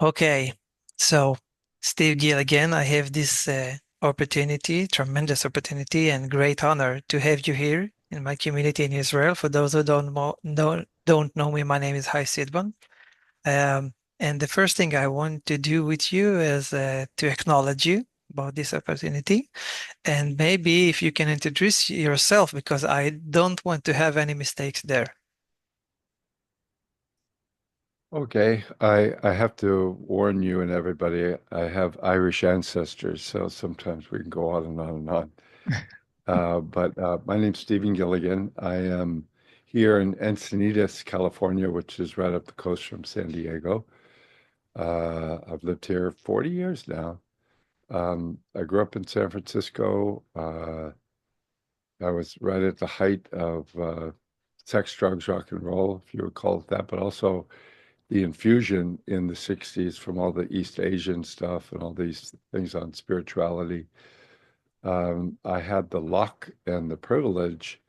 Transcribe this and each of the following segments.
Okay, so Steve Gilligan, I have this opportunity, tremendous opportunity, and great honor to have you here in my community in Israel. For those who don't know me, my name is Hai Sidban. And the first thing I want to do with you is to acknowledge you about this opportunity, and maybe if you can introduce yourself, because I don't want to have any mistakes there. Okay, I have to warn you and everybody, I have Irish ancestors, so sometimes we can go on and on and on. But my name's Stephen Gilligan. I am here in Encinitas, California, which is right up the coast from San Diego. I've lived here 40 years now. I grew up in San Francisco. I was right at the height of sex, drugs, rock and roll, if you would call it that, but also the infusion in the 60s from all the East Asian stuff and all these things on spirituality. I had the luck and the privilege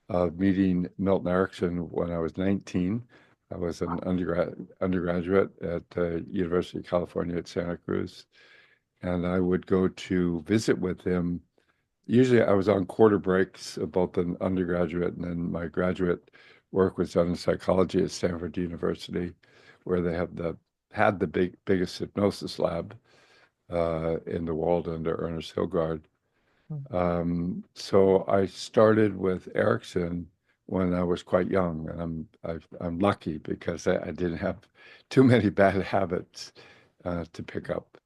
of meeting Milton Erickson when I was 19. I was an undergraduate at the University of California at Santa Cruz, and I would go to visit with him. Usually I was on quarter breaks, both an undergraduate and then my graduate work was done in psychology at Stanford University, where they have the biggest hypnosis lab in the world under Ernest Hilgard. So I started with Erickson when I was quite young, and I'm lucky because I didn't have too many bad habits to pick up.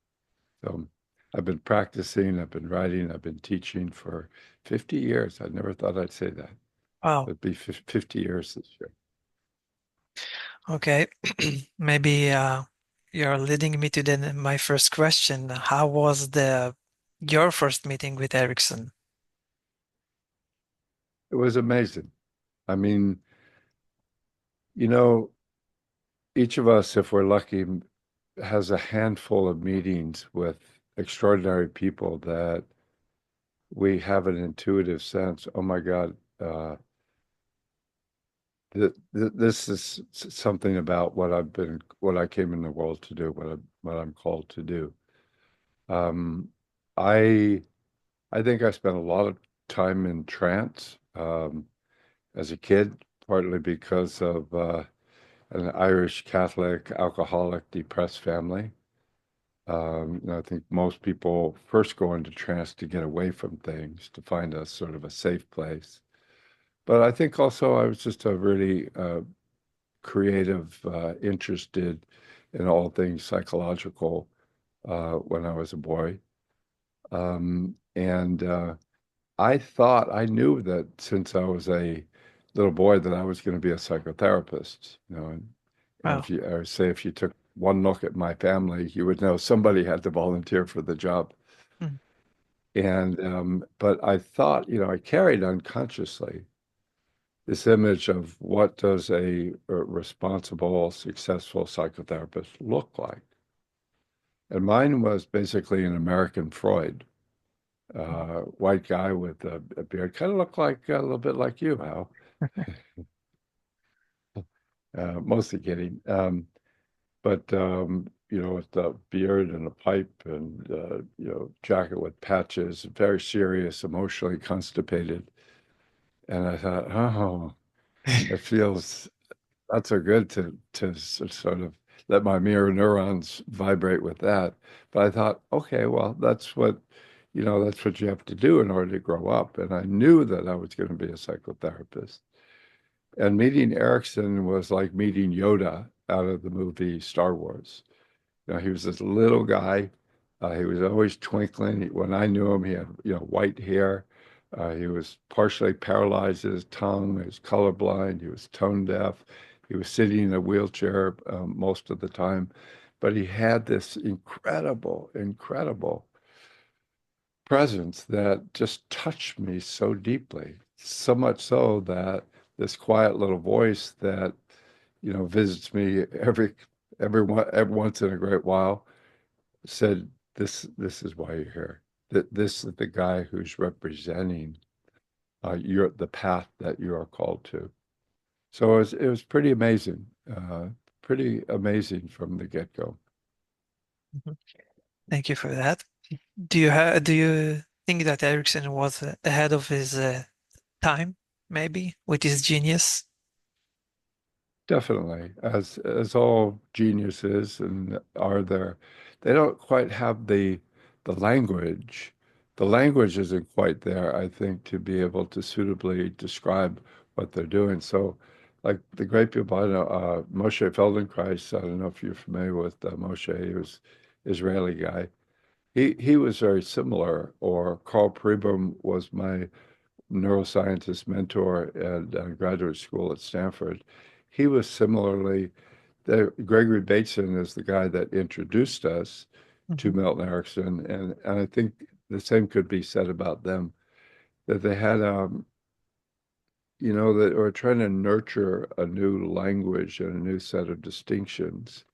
So I've been practicing, I've been writing, I've been teaching for 50 years. I never thought I'd say that. Wow. It'd be 50 years this year. Okay, maybe you're leading me to my first question. How was the your first meeting with Ericsson? It was amazing. I mean, you know, each of us, if we're lucky, has a handful of meetings with extraordinary people that we have an intuitive sense, oh my God, this is something about what I came in the world to do, what I'm called to do. Um, I I think I spent a lot of time in trance as a kid, partly because of an Irish Catholic alcoholic depressed family. I think most people first go into trance to get away from things, to find a sort of a safe place. But I think also I was just a really creative, interested in all things psychological when I was a boy. And I thought I knew that since I was a little boy that I was going to be a psychotherapist. And Wow. if you or say if you took one look at my family, you would know somebody had to volunteer for the job. Mm. And but I thought, I carried unconsciously this image of what does a responsible, successful psychotherapist look like. And mine was basically an American Freud, white guy with a beard, kind of looked like a little bit like you, Hal. Mostly kidding. But with the beard and a pipe and jacket with patches, very serious, emotionally constipated. And I thought, oh, it feels not so good to sort of let my mirror neurons vibrate with that. But I thought, okay, well, that's what you have to do in order to grow up. And I knew that I was going to be a psychotherapist. And meeting Erickson was like meeting Yoda out of the movie Star Wars. He was this little guy. He was always twinkling. When I knew him, he had, white hair. He was partially paralyzed in his tongue. He was colorblind. He was tone deaf. He was sitting in a wheelchair most of the time. But he had this incredible, incredible presence that just touched me so deeply. So much so that this quiet little voice that, visits me every once in a great while said, this is why you're here. That this is the guy who's representing the path that you are called to. So it was pretty amazing from the get-go. Mhm. Thank you for that. Do you think that Erickson was ahead of his time, maybe, with his genius? Definitely, as all geniuses and are there, they don't quite have the language. The language isn't quite there, I think, to be able to suitably describe what they're doing. So, like the great people I know, Moshe Feldenkrais, I don't know if you're familiar with Moshe, he was Israeli guy. He was very similar, or Carl Pribram was my neuroscientist mentor at graduate school at Stanford. He was similarly, Gregory Bateson is the guy that introduced us to Mhm. Milton Erickson, and I think the same could be said about them, that they had, that were trying to nurture a new language and a new set of distinctions,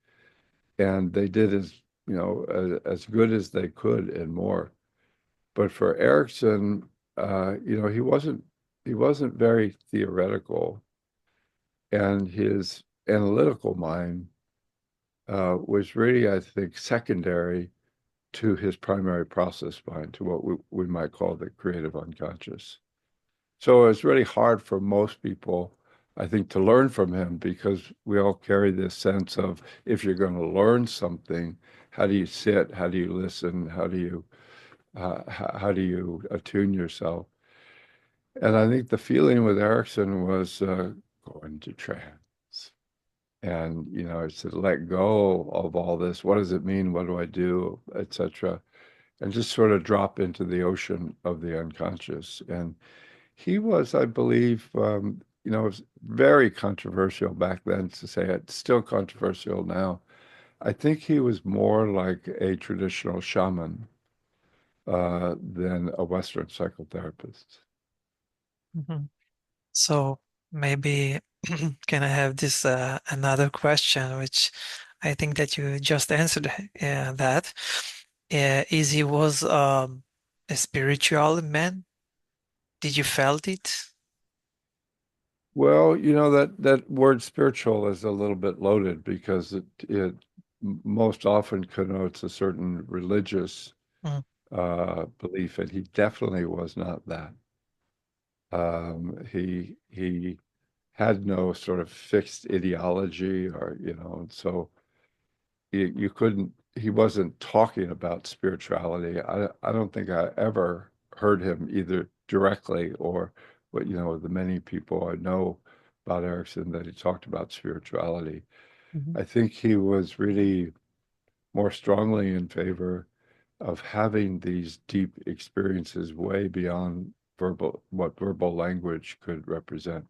and they did as good as they could and more. But for Erickson, he wasn't very theoretical, and his analytical mind was really, I think, secondary to his primary process mind, to what we might call the creative unconscious. So it's really hard for most people, I think, to learn from him because we all carry this sense of if you're going to learn something, how do you sit? How do you listen? How do you attune yourself? And I think the feeling with Erickson was go into trance. And, it's to let go of all this. What does it mean? What do I do? Etc. And just sort of drop into the ocean of the unconscious. And he was, I believe, it was very controversial back then to say it, still controversial now. I think he was more like a traditional shaman than a Western psychotherapist. Mhm. So maybe can I have this another question, which I think that you just answered that. Is he was a spiritual man? Did you felt it? Well, that word spiritual is a little bit loaded because it most often connotes a certain religious Mm, belief, and he definitely was not that. He had no sort of fixed ideology, or so you couldn't. He wasn't talking about spirituality. I don't think I ever heard him either directly or the many people I know about Erickson that he talked about spirituality. mhm. I think he was really more strongly in favor of having these deep experiences way beyond what verbal language could represent.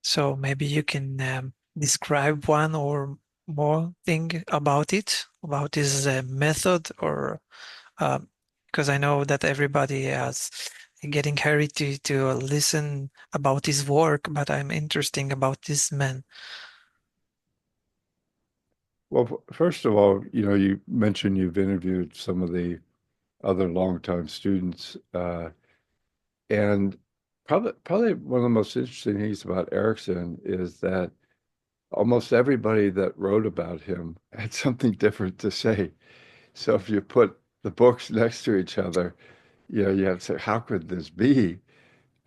So maybe you can describe one or more thing about it, about this method, or because I know that everybody is getting hurried to listen about his work, but I'm interested about this man. Well, first of all, you mentioned you've interviewed some of the other longtime students, and probably one of the most interesting things about Erickson is that almost everybody that wrote about him had something different to say. So if you put the books next to each other, you have to say, how could this be?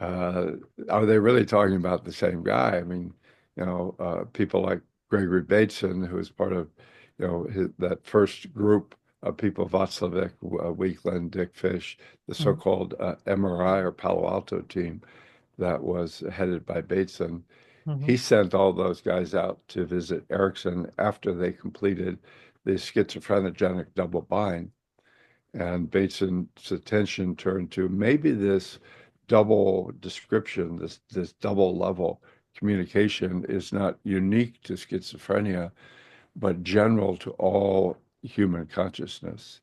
Uh, are they really talking about the same guy? I mean, people like Gregory Bateson, who was part of, that first group of people, Václavik, Weekland, Dick Fish, the Mm, so-called MRI or Palo Alto team that was headed by Bateson. mhm. He sent all those guys out to visit Erickson after they completed the schizophrenic double bind. And Bateson's attention turned to maybe this double description, this double level communication is not unique to schizophrenia, but general to all human consciousness.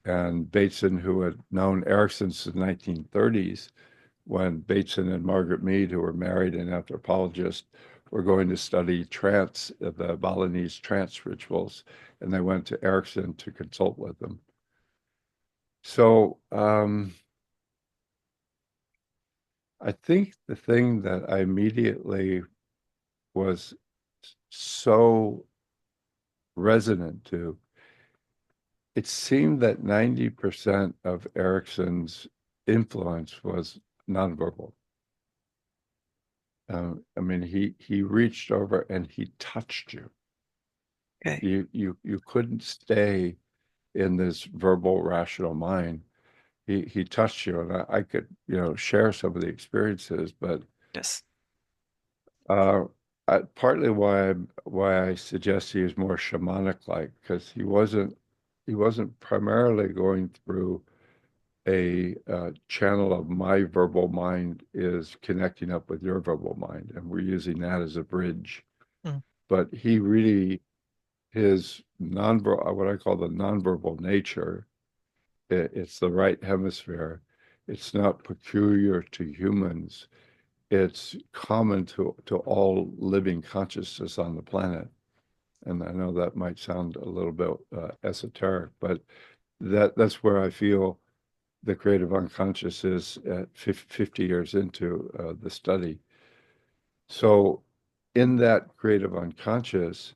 And Bateson, who had known Erickson since the 1930s, when Bateson and Margaret Mead, who were married and anthropologists, were going to study trance, the Balinese trance rituals, and they went to Erickson to consult with them. So I think the thing that I immediately was so resonant to it seemed that 90% of Erickson's influence was nonverbal. I mean, he reached over and he touched you. Okay. You couldn't stay in this verbal rational mind. He touched you, and I could, share some of the experiences, but Yes. uh, partly why I suggest he was more shamanic-like, because he wasn't primarily going through a channel of my verbal mind is connecting up with your verbal mind, and we're using that as a bridge. Mm, But he really, his nonverbal, what I call the nonverbal nature, it's the right hemisphere. It's not peculiar to humans. It's common to all living consciousness on the planet. And I know that might sound a little bit esoteric, but that's where I feel the creative unconscious is at 50 years into the study. So, in that creative unconscious,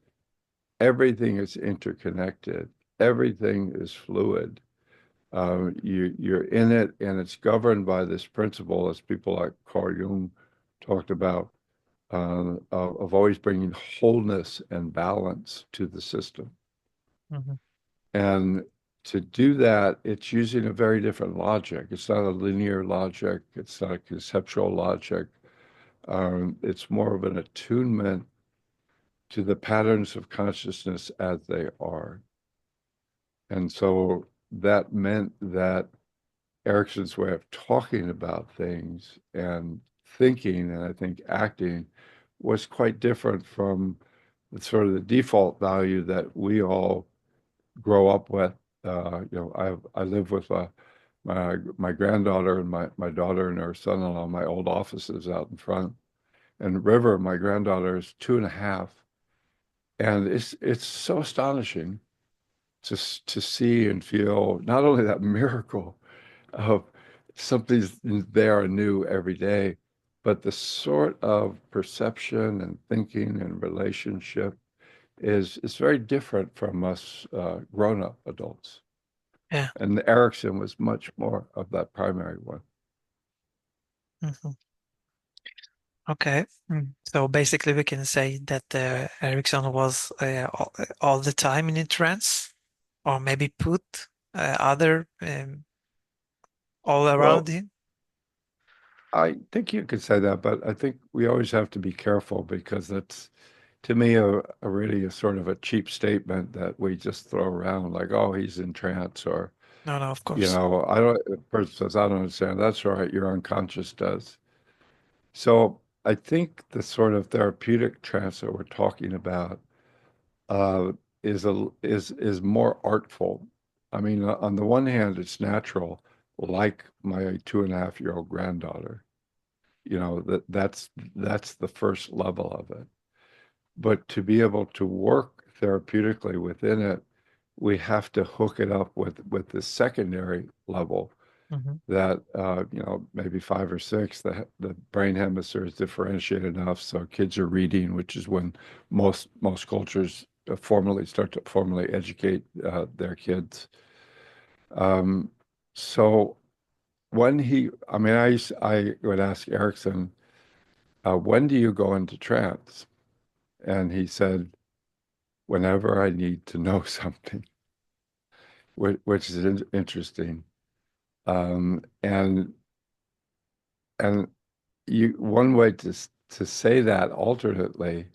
everything is interconnected, everything is fluid. You're in it, and it's governed by this principle, as people like Carl Jung talked about, of always bringing wholeness and balance to the system. mhm, And to do that, it's using a very different logic. It's not a linear logic. It's not a conceptual logic. It's more of an attunement to the patterns of consciousness as they are. And so that meant that Erickson's way of talking about things and thinking, and I think acting, was quite different from the sort of the default value that we all grow up with. I live with my granddaughter and my daughter and her son-in-law. My old office is out in front. And River, my granddaughter, is 2.5, and it's so astonishing to see and feel not only that miracle of something's there and new every day, but the sort of perception and thinking and relationship is very different from us grown-up adults. yeah. And Erickson was much more of that primary one. Mhm. Okay. So basically, we can say that Ericsson was all the time in a trance, or maybe put other all around Well, him. I think you could say that, but I think we always have to be careful because that's, to me, a really a sort of a cheap statement that we just throw around like, oh, he's in trance, or, No, no, of course. I don't, the person says, I don't understand. That's all right. Your unconscious does. So I think the sort of therapeutic trance that we're talking about uh, is more artful. I mean, on the one hand, it's natural, like my 2.5-year-old granddaughter. That's the first level of it. But to be able to work therapeutically within it, we have to hook it up with the secondary level Hmm. that maybe 5 or 6, the brain hemisphere is differentiated enough so kids are reading, which is when most cultures formally start to formally educate their kids. Um, so I mean, I would ask Erickson, when do you go into trance? And he said, whenever I need to know something, which is interesting. And one way to say that alternately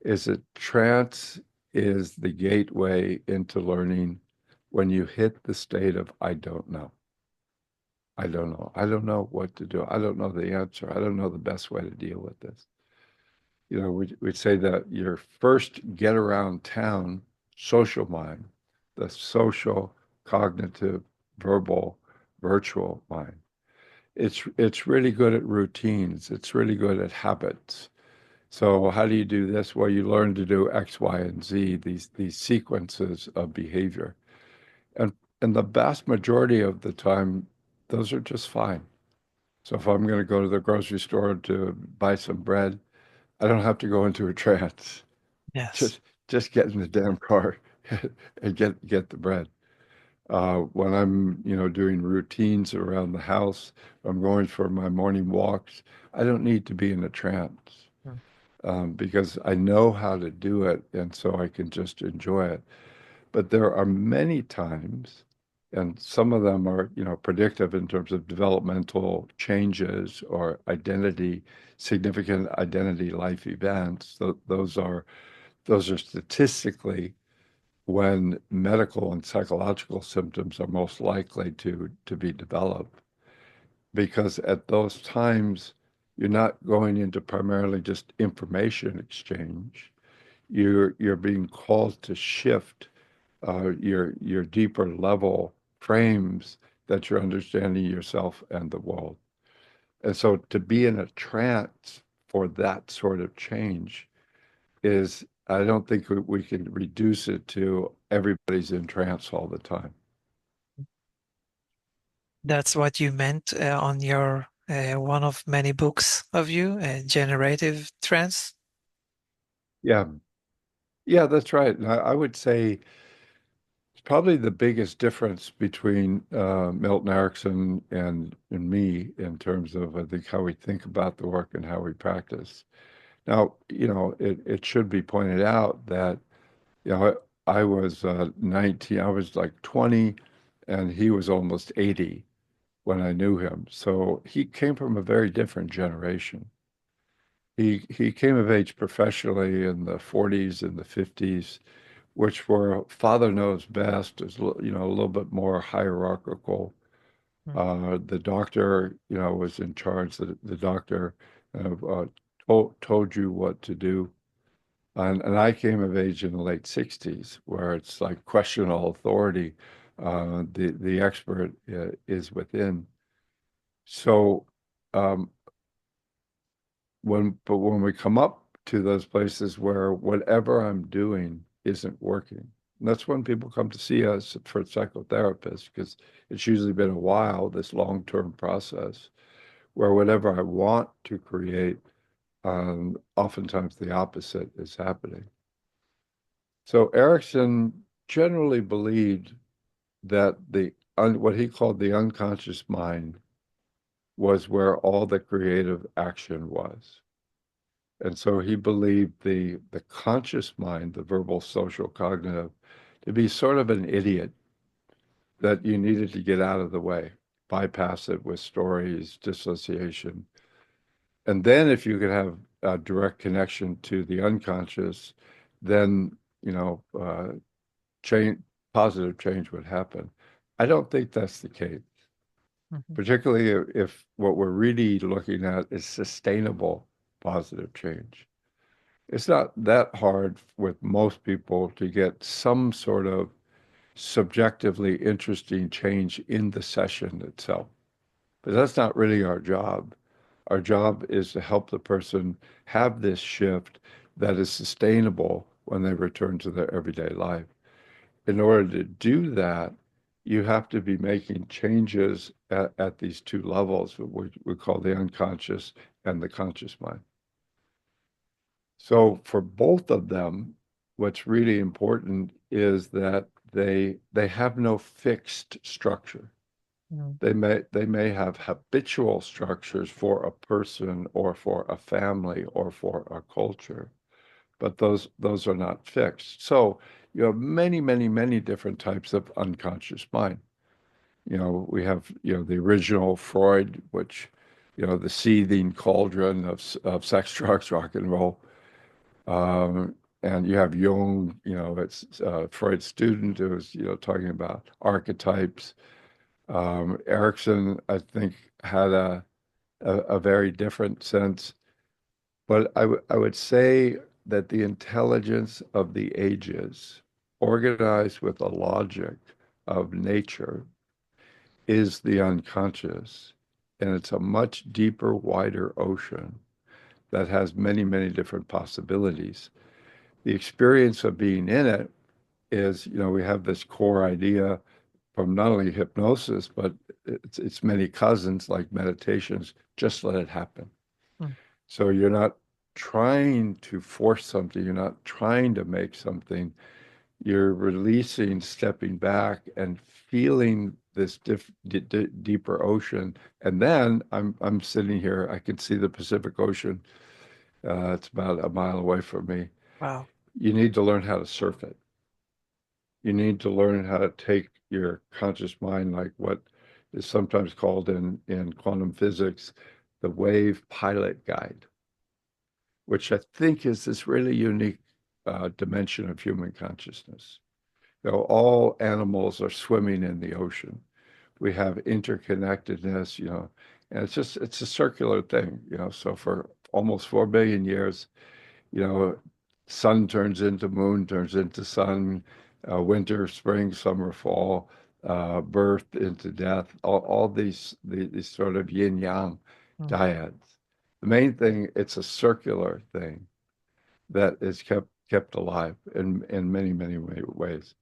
is that trance is the gateway into learning when you hit the state of I don't know. I don't know. I don't know what to do. I don't know the answer. I don't know the best way to deal with this. We'd say that your first get around town social mind, the social, cognitive, verbal, virtual mind. It's really good at routines. It's really good at habits. So how do you do this? Well, you learn to do X, Y, and Z, these sequences of behavior. And and the vast majority of the time, those are just fine. So if I'm going to go to the grocery store to buy some bread, I don't have to go into a trance. Yes. Just just get in the damn car and get the bread. When I'm, doing routines around the house, I'm going for my morning walks, I don't need to be in a trance Mm. because I know how to do it, and so I can just enjoy it. But there are many times, and some of them are, predictive in terms of developmental changes or significant identity life events. Those are statistically when medical and psychological symptoms are most likely to be developed. Because at those times, you're not going into primarily just information exchange. You're being called to shift your deeper level frames that you're understanding yourself and the world. And so to be in a trance for that sort of change is, I don't think we can reduce it to everybody's in trance all the time. That's what you meant on your one of many books of you, generative trance. Yeah, yeah, that's right. And I would say it's probably the biggest difference between Milton Erickson and me in terms of, I think, how we think about the work and how we practice. Now, it should be pointed out that, I was 19, I was like 20, and he was almost 80 when I knew him. So he came from a very different generation. He came of age professionally in the 40s and the 50s, which were father knows best, is a little bit more hierarchical. Mm. The doctor, was in charge. The doctor told you what to do. And I came of age in the late 60s, where it's like question all authority. The expert is within. So um, when we come up to those places where whatever I'm doing isn't working, and that's when people come to see us for psychotherapists, because it's usually been a while, this long-term process, where whatever I want to create, oftentimes the opposite is happening. So Erickson generally believed that what he called the unconscious mind was where all the creative action was. And so he believed the conscious mind, the verbal, social, cognitive, to be sort of an idiot that you needed to get out of the way, bypass it with stories, dissociation. And then if you could have a direct connection to the unconscious, then, change, positive change would happen. I don't think that's the case, Mhm. particularly if what we're really looking at is sustainable positive change. It's not that hard with most people to get some sort of subjectively interesting change in the session itself. But that's not really our job. Our job is to help the person have this shift that is sustainable when they return to their everyday life. In order to do that, you have to be making changes at these two levels, which we call the unconscious and the conscious mind. So for both of them, what's really important is that they have no fixed structure. Mm. They may have habitual structures for a person or for a family or for a culture, but those are not fixed. So you have many, many, many different types of unconscious mind. We have, the original Freud, which, the seething cauldron of sex, drugs, rock and roll. And you have Jung, it's Freud's student who was, talking about archetypes. Erickson, I think, had a very different sense. But I would say that the intelligence of the ages, organized with the logic of nature, is the unconscious. And it's a much deeper, wider ocean that has many, many different possibilities. The experience of being in it is, we have this core idea from not only hypnosis, but it's many cousins like meditations, just let it happen. Mm. So you're not trying to force something, you're not trying to make something, you're releasing, stepping back, and feeling this deeper ocean. And then I'm sitting here. I can see the Pacific Ocean. It's about a mile away from me. Wow. You need to learn how to surf it. You need to learn how to take your conscious mind, like what is sometimes called in quantum physics, the wave pilot guide, which I think is this really unique dimension of human consciousness. You know, all animals are swimming in the ocean. We have interconnectedness, and it's a circular thing, So for almost 4 billion years, you know, sun turns into moon, turns into sun, winter, spring, summer, fall, birth into death, all these sort of yin yang Mm, dyads. The main thing, it's a circular thing that is kept alive in many, many ways.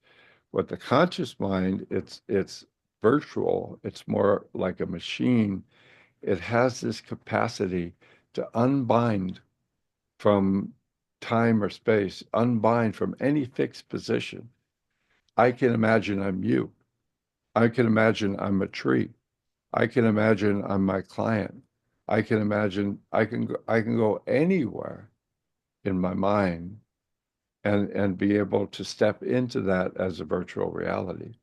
What the conscious mind, it's virtual, it's more like a machine. It has this capacity to unbind from time or space, unbind from any fixed position. I can imagine I'm you. I can imagine I'm a tree. I can imagine I'm my client. I can imagine I can go anywhere in my mind and be able to step into that as a virtual reality.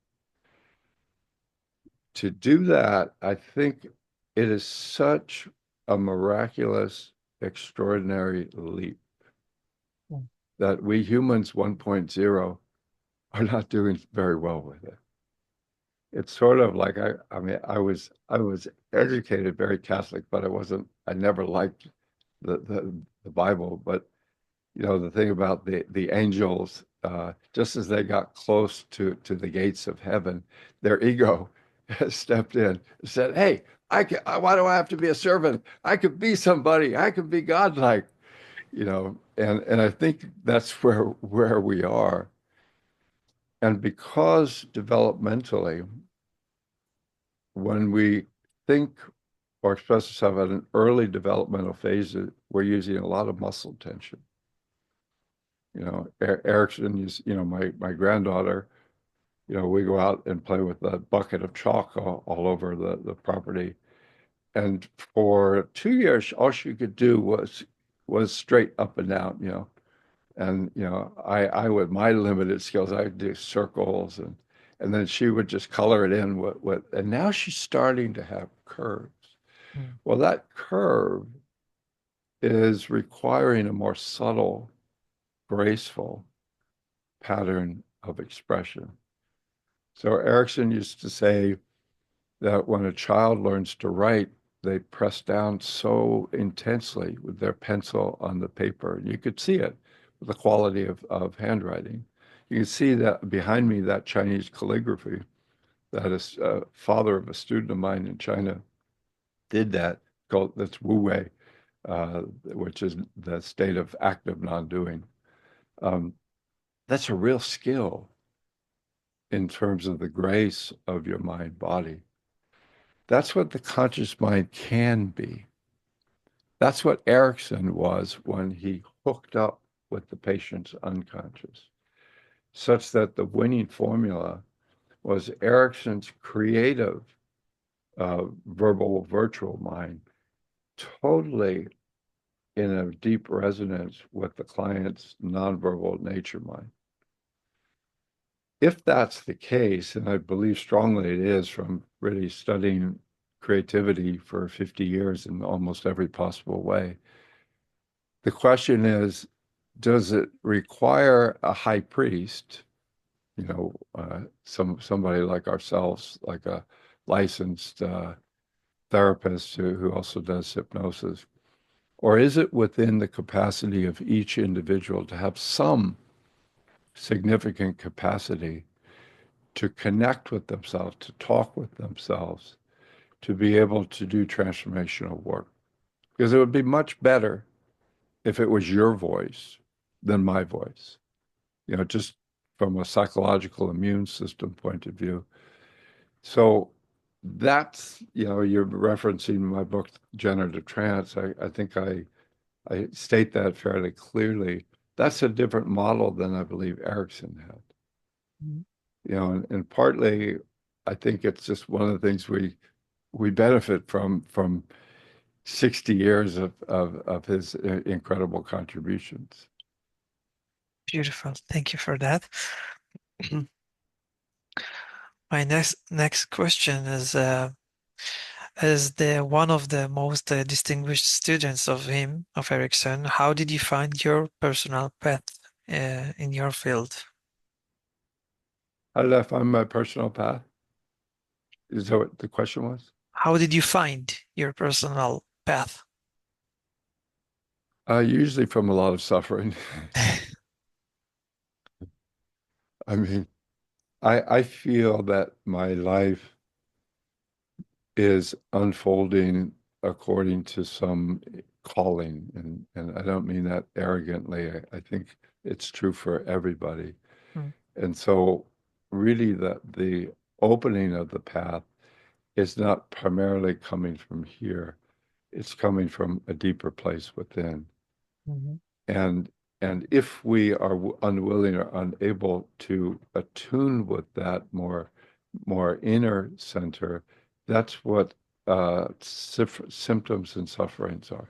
To do that, I think it is such a miraculous, extraordinary leap mm, that we humans 1.0 are not doing very well with it. It's sort of like I mean, I was educated very Catholic, but I never liked the Bible. But the thing about the angels, just as they got close to the gates of heaven, their ego stepped in and said, "Hey, why do I have to be a servant? I could be somebody. I could be godlike." And I think that's where we are. And because developmentally, when we think or express ourselves at an early developmental phase, we're using a lot of muscle tension. Erickson is, my granddaughter, we go out and play with a bucket of chalk all over the property. And for 2 years, all she could do was straight up and down, And I with my limited skills, I would do circles and then she would just color it in and now she's starting to have curves. mm, Well, that curve is requiring a more subtle, graceful pattern of expression. So Erickson used to say that when a child learns to write, they press down so intensely with their pencil on the paper. And you could see it with the quality of handwriting. You can see that behind me, that Chinese calligraphy, that is father of a student of mine in China did that, that's Wu Wei, which is the state of active non-doing. Um, that's a real skill in terms of the grace of your mind body. That's what the conscious mind can be. That's what Erickson was when he hooked up with the patient's unconscious, such that the winning formula was Erickson's creative verbal virtual mind, totally in a deep resonance with the client's nonverbal nature mind. If that's the case, and I believe strongly it is from really studying creativity for 50 years in almost every possible way, the question is, does it require a high priest, somebody like ourselves, like a licensed therapist who also does hypnosis, or is it within the capacity of each individual to have some significant capacity to connect with themselves, to talk with themselves, to be able to do transformational work? Because it would be much better if it was your voice than my voice, just from a psychological immune system point of view. So that's, you're referencing my book, Generative Trance. I think I state that fairly clearly. That's a different model than I believe Erickson had. Mhm. And partly I think it's just one of the things we benefit from 60 years of his incredible contributions. Beautiful. Thank you for that. My next question is as the one of the most distinguished students of him, of Erickson, how did you find your personal path in your field? How did I find my personal path? Is that what the question was? How did you find your personal path? Usually from a lot of suffering. I mean, I feel that my life is unfolding according to some calling, and I don't mean that arrogantly. I think it's true for everybody. Mm, And so really the opening of the path is not primarily coming from here. It's coming from a deeper place within. mhm, And and if we are unwilling or unable to attune with that more inner center, that's what symptoms and sufferings are.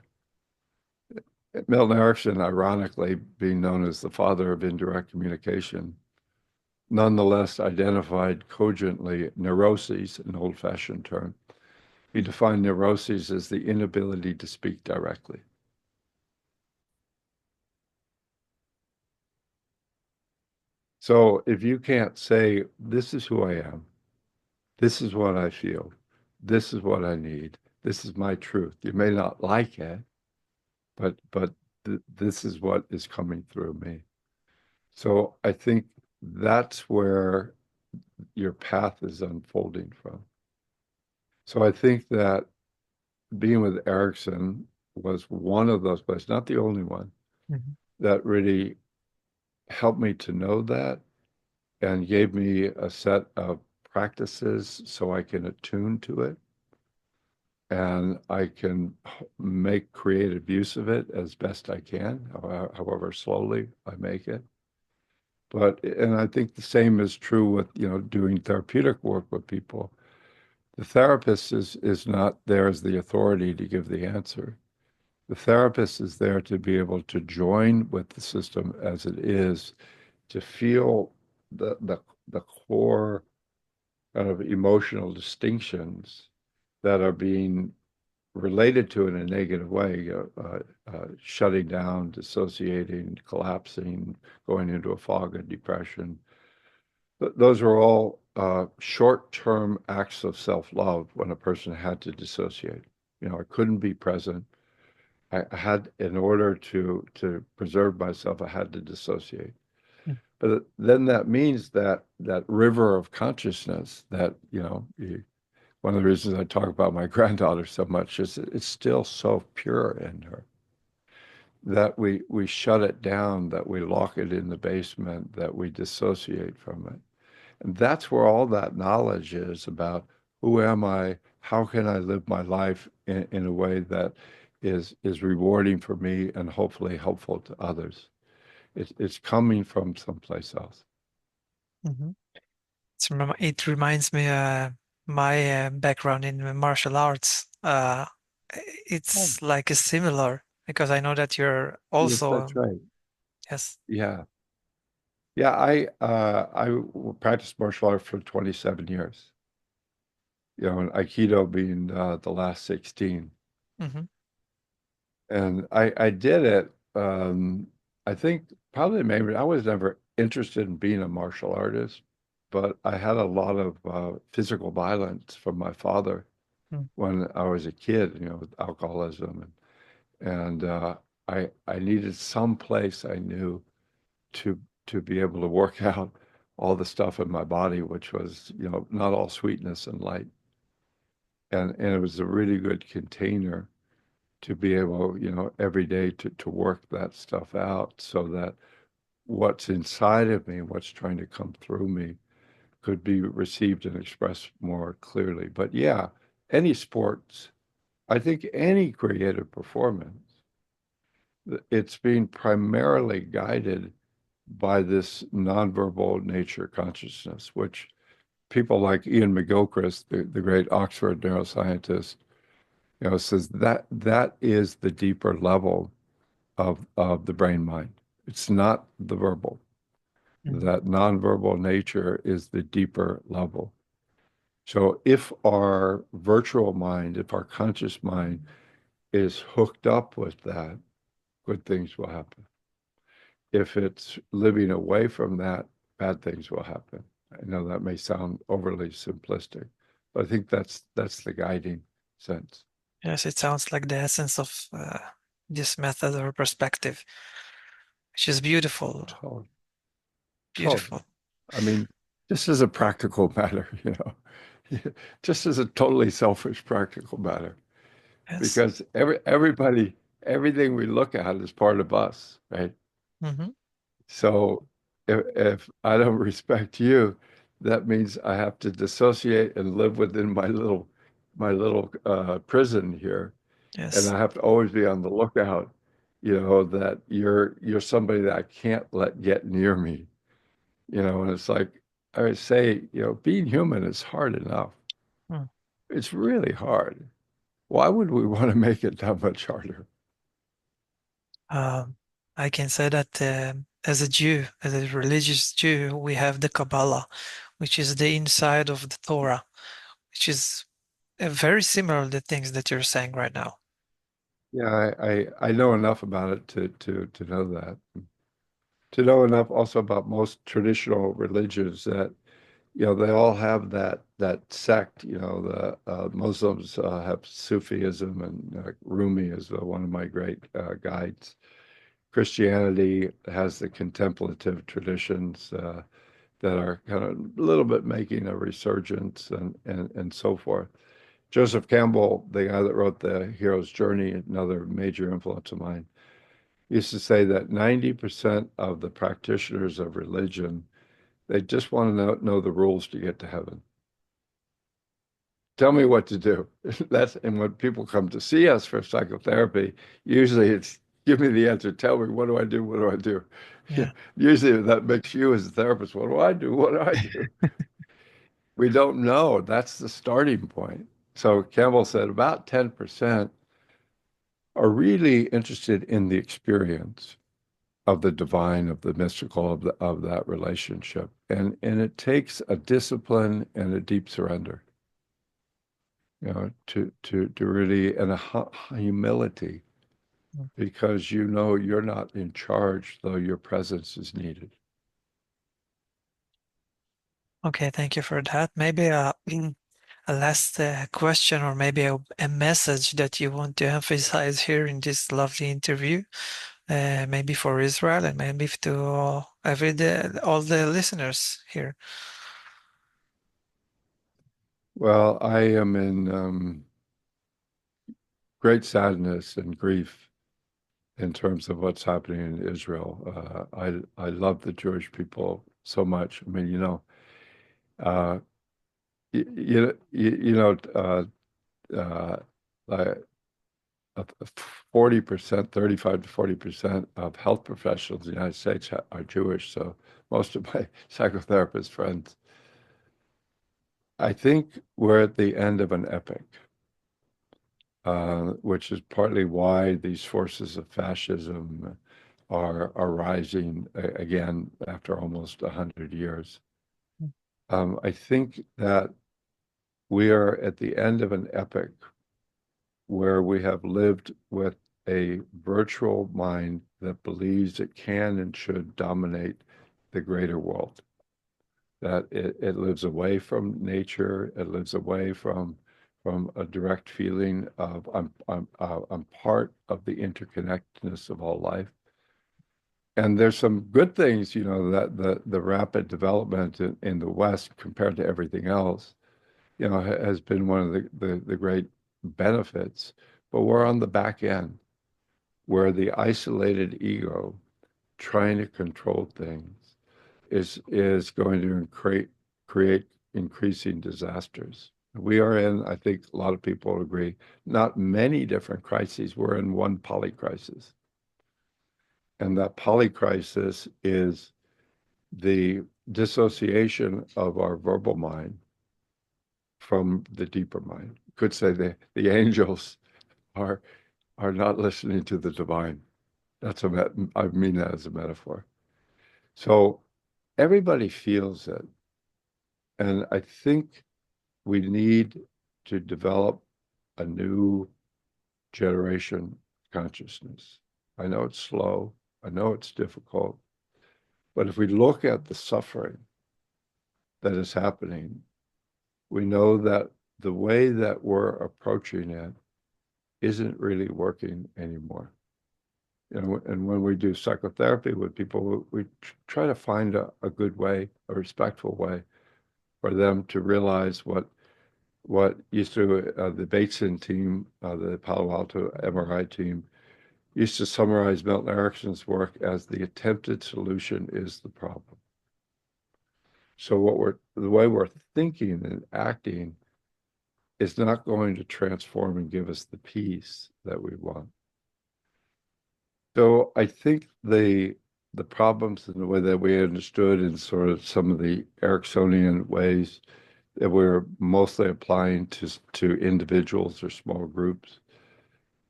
Milton Erickson, ironically, being known as the father of indirect communication, nonetheless identified cogently neuroses, an old-fashioned term. He defined neuroses as the inability to speak directly. So if you can't say, this is who I am, this is what I feel, this is what I need, this is my truth. You may not like it, but this is what is coming through me. So I think that's where your path is unfolding from. So I think that being with Erickson was one of those places, not the only one, mhm, that really helped me to know that and gave me a set of practices so I can attune to it and I can make creative use of it as best I can, however slowly I make it. And I think the same is true with, doing therapeutic work with people. The therapist is not there as the authority to give the answer. The therapist is there to be able to join with the system as it is, to feel the core kind of emotional distinctions that are being related to in a negative way, shutting down, dissociating, collapsing, going into a fog of depression. Those are all short-term acts of self-love when a person had to dissociate. I couldn't be present. I had, in order to preserve myself, I had to dissociate. mm, But then that means that river of consciousness that, one of the reasons I talk about my granddaughter so much is it's still so pure in her that we shut it down, that we lock it in the basement, that we dissociate from it. And that's where all that knowledge is about who am I? How can I live my life in a way that is rewarding for me and hopefully helpful to others? It's coming from someplace else. mhm. It reminds me my background in martial arts. Oh, It's like a similar because I know that you're yes, also that's right. yes. Yeah. Yeah, I practiced martial art for 27 years, and Aikido being the last 16. Hmm. And I did it, I think probably maybe I was never interested in being a martial artist, but I had a lot of physical violence from my father when I was a kid, with alcoholism and I needed some place I knew to to be able to work out all the stuff in my body, which was, not all sweetness and light. And it was a really good container to be able, every day to work that stuff out so that what's inside of me, what's trying to come through me, could be received and expressed more clearly. But yeah, any sports, I think any creative performance, it's being primarily guided by this nonverbal nature consciousness, which people like Ian McGilchrist, the great Oxford neuroscientist, says that that is the deeper level of the brain mind. It's not the verbal. Mm. That nonverbal nature is the deeper level. So if our virtual mind, if our conscious mind is hooked up with that, good things will happen. If it's living away from that, bad things will happen. I know that may sound overly simplistic, but I think that's the guiding sense. Yes, it sounds like the essence of this method or perspective, which is beautiful, Totally. Totally. beautiful. I mean, just as a practical matter, just as a totally selfish practical matter, Yes. because everybody, everything we look at is part of us, right? Hmm. So if I don't respect you, that means I have to dissociate and live within my little prison here, and Yes. I have to always be on the lookout, that you're somebody that I can't let get near me, and it's like I would say, being human is hard enough. Mm. It's really hard. Why would we want to make it that much harder? Um, I can say that as a Jew, as a religious Jew, we have the Kabbalah, which is the inside of the Torah, which is very similar to the things that you're saying right now. Yeah, I know enough about it to know that. To know enough also about most traditional religions that, they all have that sect. The Muslims have Sufism, and Rumi is one of my great guides. Christianity has the contemplative traditions that are kind of a little bit making a resurgence, and so forth. Joseph Campbell, the guy that wrote The Hero's Journey, another major influence of mine, used to say that 90% of the practitioners of religion, they just want to know the rules to get to heaven. Tell me what to do. And when people come to see us for psychotherapy, usually it's give me the answer. Tell me, what do I do? What do I do? Yeah. Usually that makes you as a therapist, what do I do? What do I do? We don't know. That's the starting point. So Campbell said about 10% are really interested in the experience of the divine, of the mystical, of that relationship. And it takes a discipline and a deep surrender, to really, and a humility, Mm. because you're not in charge, though your presence is needed. Okay, thank you for that. Maybe a last question, or maybe a message that you want to emphasize here in this lovely interview, maybe for Israel and maybe to all the listeners here. Well, I am in great sadness and grief in terms of what's happening in Israel. I love the Jewish people so much. I mean, uh, you know, uh, like 40%, 35 to 40% of health professionals in the United States are Jewish. So most of my psychotherapist friends, I think we're at the end of an epic, which is partly why these forces of fascism are rising again after almost 100 years. I think that we are at the end of an epic where we have lived with a virtual mind that believes it can and should dominate the greater world, that it lives away from nature, it lives away from a direct feeling of I'm part of the interconnectedness of all life. And there's some good things, that the rapid development in the West compared to everything else, has been one of the great benefits. But we're on the back end where the isolated ego trying to control things is going to create increasing disasters. We are in, I think a lot of people agree, not many different crises. We're in one polycrisis. And that polycrisis is the dissociation of our verbal mind from the deeper mind. You could say the angels are are not listening to the divine. I mean that as a metaphor. So everybody feels it. And I think we need to develop a new generation consciousness. I know it's slow. I know it's difficult. But if we look at the suffering that is happening, we know that the way that we're approaching it isn't really working anymore. And when we do psychotherapy with people, we try to find a good way, a respectful way for them to realize what used to the Bateson team, the Palo Alto MRI team, used to summarize Milton Erickson's work as the attempted solution is the problem. So the way we're thinking and acting is not going to transform and give us the peace that we want. So I think the problems in the way that we understood in sort of some of the Ericksonian ways that we're mostly applying to individuals or small groups,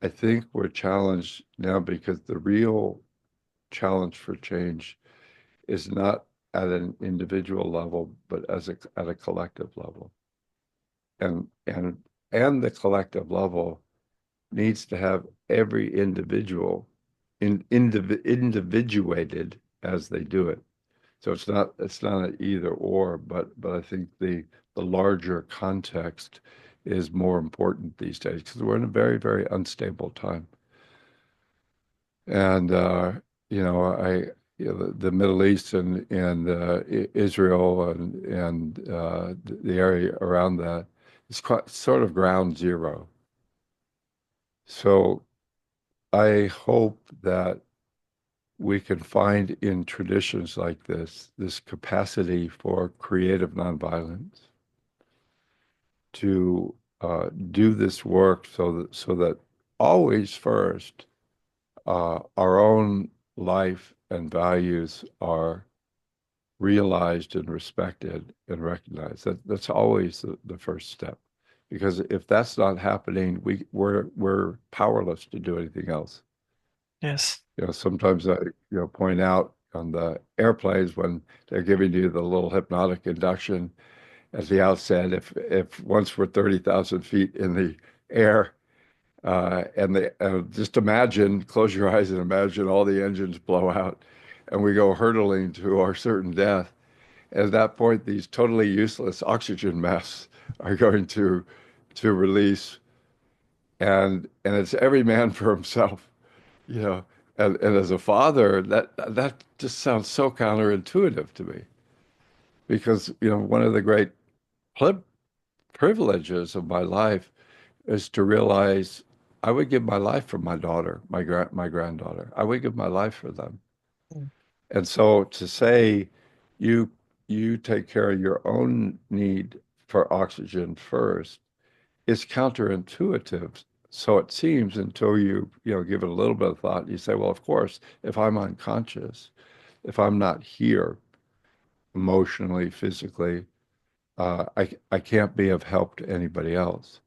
I think we're challenged now because the real challenge for change is not at an individual level, but at a collective level. And and and the collective level needs to have every individual individuated as they do it. So it's not an either or, but I think the larger context is more important these days because we're in a very, very unstable time. And I the Middle East and Israel and the area around that is quite, sort of ground zero. So I hope that we can find in traditions like this capacity for creative nonviolence to do this work so that always first our own life and values are realized and respected and recognized. That's always the first step. Because if that's not happening, we're powerless to do anything else. Yes. Sometimes I point out on the airplanes when they're giving you the little hypnotic induction at the outset, if once we're 30,000 feet in the air, and just imagine, close your eyes and imagine all the engines blow out, and we go hurtling to our certain death. At that point, these totally useless oxygen masks are going to release, and it's every man for himself. you know, and as a father, that just sounds so counterintuitive to me because one of the great privileges of my life is to realize I would give my life for my daughter, my granddaughter. I would give my life for them. Mm. And so to say you you take care of your own need for oxygen first is counterintuitive. So it seems until you give it a little bit of thought, you say, well, of course, if I'm unconscious, if I'm not here emotionally, physically, I can't be of help to anybody else.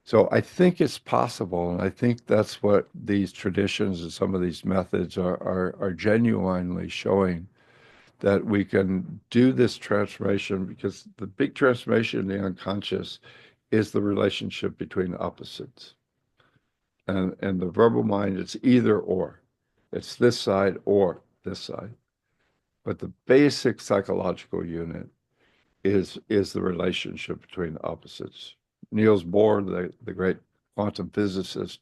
So I think it's possible, and I think that's what these traditions and some of these methods are genuinely showing that we can do this transformation because the big transformation in the unconscious is the relationship between opposites. And the verbal mind, it's either or. It's this side or this side. But the basic psychological unit is the relationship between opposites. Niels Bohr, the great quantum physicist,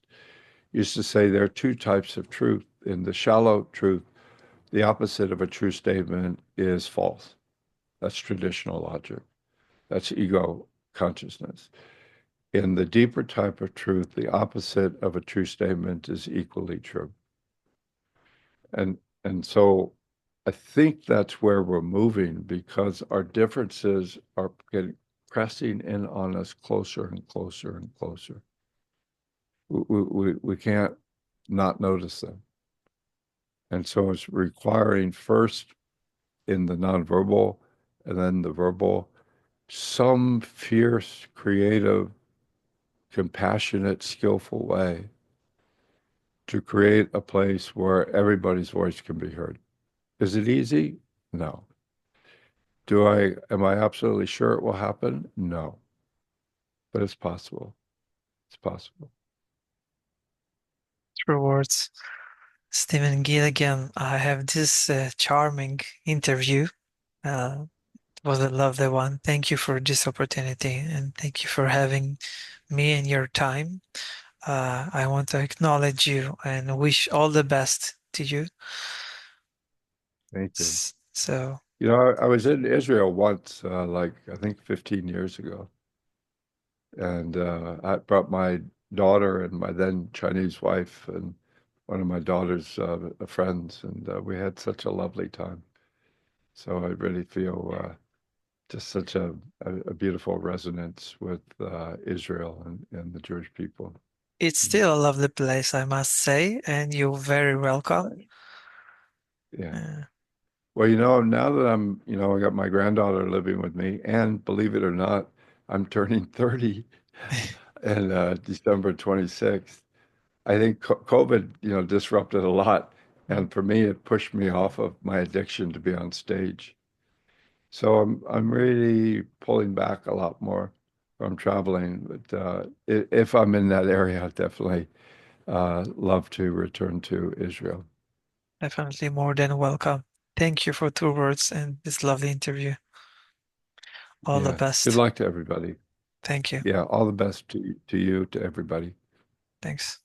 used to say there are two types of truth. In the shallow truth, the opposite of a true statement is false. That's traditional logic. That's ego consciousness. In the deeper type of truth, the opposite of a true statement is equally true. And and so I think that's where we're moving because our differences are getting pressing in on us closer and closer and closer. We can't not notice them. And so it's requiring first in the nonverbal and then the verbal, some fierce, creative, compassionate, skillful way to create a place where everybody's voice can be heard. Is it easy? No. Am I absolutely sure it will happen? No, but it's possible. It's possible. True words. Stephen Gilligan, I have this charming interview. It was a lovely one. Thank you for this opportunity and thank you for having me and your time. I want to acknowledge you and wish all the best to you. Thank you. So You know, I was in Israel once, like I think 15 years ago, and I brought my daughter and my then Chinese wife and one of my daughter's friends, and we had such a lovely time. So I really feel just such a beautiful resonance with Israel and the Jewish people. it's Mm. still a lovely place, I must say, and you're very welcome. Yeah. Uh, Well, you know, now that I got my granddaughter living with me, and believe it or not, I'm turning 30 in December 26th. I think COVID, disrupted a lot. mm, And for me, it pushed me off of my addiction to be on stage. So I'm really pulling back a lot more from traveling. But if I'm in that area, I'd definitely love to return to Israel. Definitely more than welcome. Thank you for two words and this lovely interview. All the Yeah. Good best. luck to everybody. Thank you. Yeah, all the best to you, to everybody. Thanks.